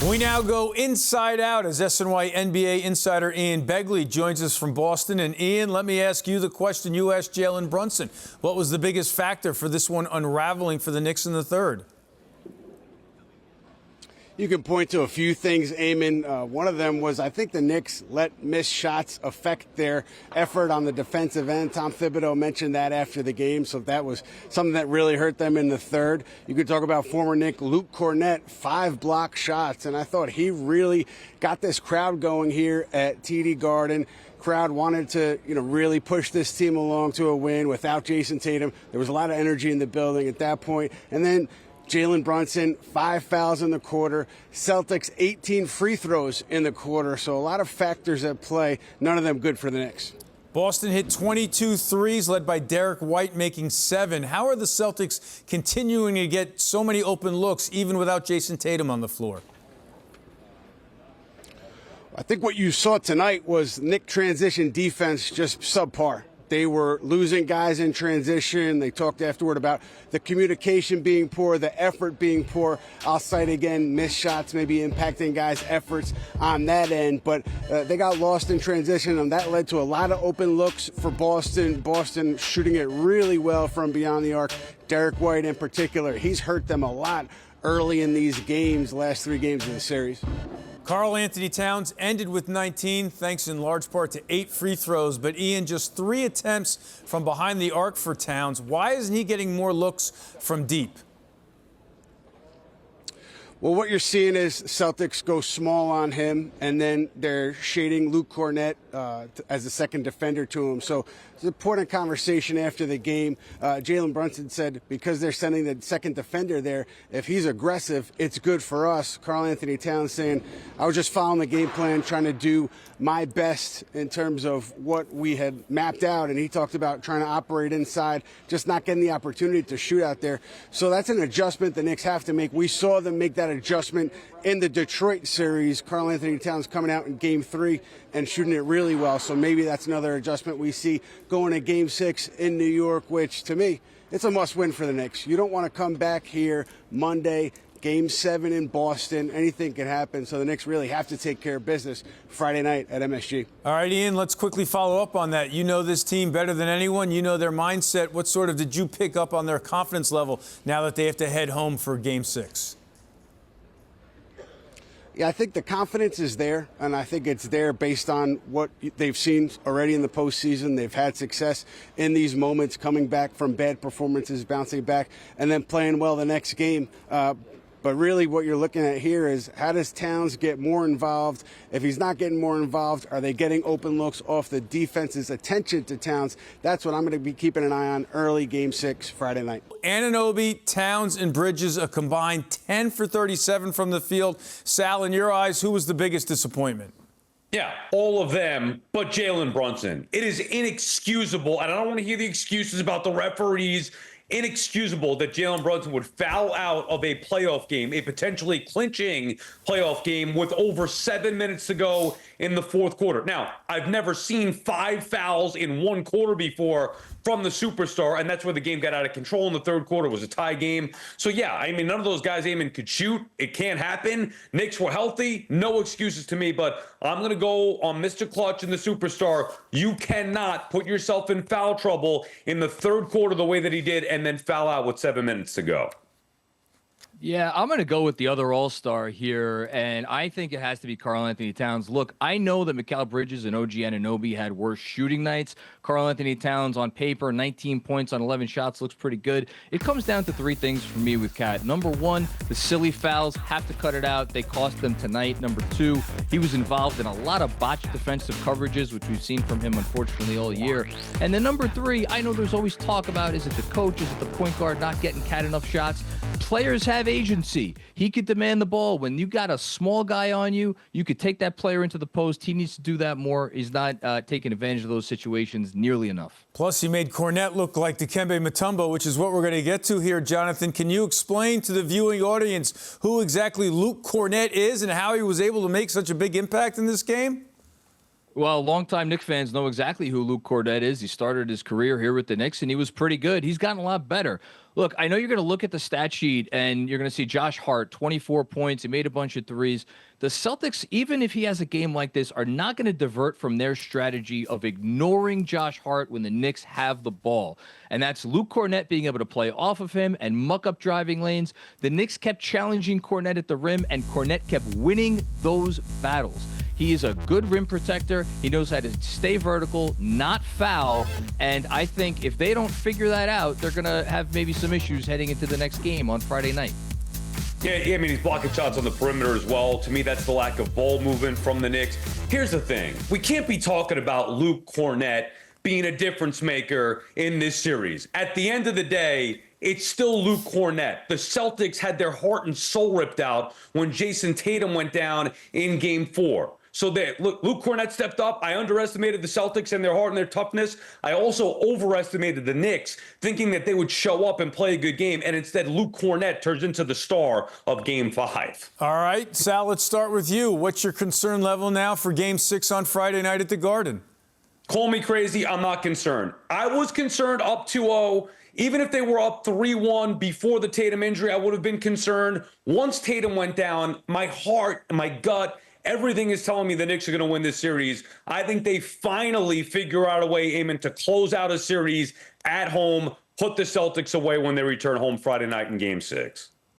We now go inside out as SNY NBA insider Ian Begley joins us from Boston. And Ian, let me ask you the question you asked Jalen Brunson. What was the biggest factor for this one unraveling for the Knicks in the third? You can point to a few things, Eamon. One of them was I think the Knicks let missed shots affect their effort on the defensive end. Tom Thibodeau mentioned that after the game, so that was something that really hurt them in the third. You could talk about former Knick Luke Kornet, 5 block shots, and I thought he really got this crowd going here at TD Garden. Crowd wanted to, really push this team along to a win without Jason Tatum. There was a lot of energy in the building at that point. And then Jalen Brunson, 5 fouls in the quarter. Celtics, 18 free throws in the quarter. So a lot of factors at play, none of them good for the Knicks. Boston hit 22 threes, led by Derek White making 7. How are the Celtics continuing to get so many open looks, even without Jason Tatum on the floor? I think what you saw tonight was Knick transition defense just subpar. They were losing guys in transition. They talked afterward about the communication being poor, the effort being poor. I'll cite again missed shots maybe impacting guys' efforts on that end. But they got lost in transition, and that led to a lot of open looks for Boston. Boston shooting it really well from beyond the arc. Derek White in particular, he's hurt them a lot early in these games, last 3 games of the series. Karl Anthony-Towns ended with 19, thanks in large part to 8 free throws. But, Ian, just 3 attempts from behind the arc for Towns. Why isn't he getting more looks from deep? Well, what you're seeing is Celtics go small on him, and then they're shading Luke Kornet as a second defender to him. So it's an important conversation after the game. Jalen Brunson said because they're sending the second defender there, if he's aggressive, it's good for us. Karl Anthony-Towns saying, I was just following the game plan, trying to do my best in terms of what we had mapped out. And he talked about trying to operate inside, just not getting the opportunity to shoot out there. So that's an adjustment the Knicks have to make. We saw them make that adjustment in the Detroit series. Karl Anthony-Towns coming out in Game 3 and shooting it really well. So maybe that's another adjustment we see going to Game 6 in New York, which to me, it's a must-win for the Knicks. You don't want to come back here Monday, Game 7 in Boston. Anything can happen, so the Knicks really have to take care of business Friday night at MSG. All right, Ian, let's quickly follow up on that. You know this team better than anyone. You know their mindset. What sort of did you pick up on their confidence level now that they have to head home for Game 6? Yeah, I think the confidence is there, and I think it's there based on what they've seen already in the postseason. They've had success in these moments, coming back from bad performances, bouncing back, and then playing well the next game. But really what you're looking at here is how does Towns get more involved? If he's not getting more involved, are they getting open looks off the defense's attention to Towns? That's what I'm going to be keeping an eye on early Game 6 Friday night. Anunoby, Towns, and Bridges, a combined 10 for 37 from the field. Sal, in your eyes, who was the biggest disappointment? Yeah, all of them, but Jalen Brunson. It is inexcusable, and I don't want to hear the excuses about the referees. Inexcusable that Jalen Brunson would foul out of a playoff game, a potentially clinching playoff game with over 7 minutes to go in the fourth quarter. Now, I've never seen 5 fouls in 1 quarter before from the superstar, and that's where the game got out of control in the third quarter. It was a tie game. So, yeah, I mean, none of those guys, Eamon, could shoot. It can't happen. Knicks were healthy. No excuses to me, but I'm going to go on Mr. Clutch and the superstar. You cannot put yourself in foul trouble in the third quarter the way that he did and then foul out with 7 minutes to go. Yeah, I'm going to go with the other all-star here, and I think it has to be Karl Anthony-Towns. Look, I know that Mikal Bridges and OG Anunoby had worse shooting nights. Karl Anthony-Towns on paper, 19 points on 11 shots, looks pretty good. It comes down to 3 things for me with Cat. Number 1, the silly fouls, have to cut it out. They cost them tonight. Number 2, he was involved in a lot of botched defensive coverages, which we've seen from him, unfortunately, all year. And then number 3, I know there's always talk about, is it the coach, is it the point guard not getting Cat enough shots? Players have agency. He could demand the ball. When you got a small guy on you, you could take that player into the post. He needs to do that more. He's not taking advantage of those situations nearly enough. Plus, he made Kornet look like Dikembe Mutombo, which is what we're going to get to here, Jonathan. Can you explain to the viewing audience who exactly Luke Kornet is and how he was able to make such a big impact in this game? Well, longtime Knicks fans know exactly who Luke Kornet is. He started his career here with the Knicks, and he was pretty good. He's gotten a lot better. Look, I know you're going to look at the stat sheet, and you're going to see Josh Hart, 24 points. He made a bunch of threes. The Celtics, even if he has a game like this, are not going to divert from their strategy of ignoring Josh Hart when the Knicks have the ball. And that's Luke Kornet being able to play off of him and muck up driving lanes. The Knicks kept challenging Kornet at the rim, and Kornet kept winning those battles. He is a good rim protector. He knows how to stay vertical, not foul. And I think if they don't figure that out, they're going to have maybe some issues heading into the next game on Friday night. Yeah, I mean, he's blocking shots on the perimeter as well. To me, that's the lack of ball movement from the Knicks. Here's the thing. We can't be talking about Luke Kornet being a difference maker in this series. At the end of the day, it's still Luke Kornet. The Celtics had their heart and soul ripped out when Jason Tatum went down in Game 4. So Luke Kornet stepped up. I underestimated the Celtics and their heart and their toughness. I also overestimated the Knicks, thinking that they would show up and play a good game. And instead, Luke Kornet turns into the star of Game 5. All right, Sal, let's start with you. What's your concern level now for Game 6 on Friday night at the Garden? Call me crazy. I'm not concerned. I was concerned up 2-0. Even if they were up 3-1 before the Tatum injury, I would have been concerned. Once Tatum went down, my heart, my gut, everything is telling me the Knicks are going to win this series. I think they finally figure out a way, Eamon, to close out a series at home, put the Celtics away when they return home Friday night in Game 6.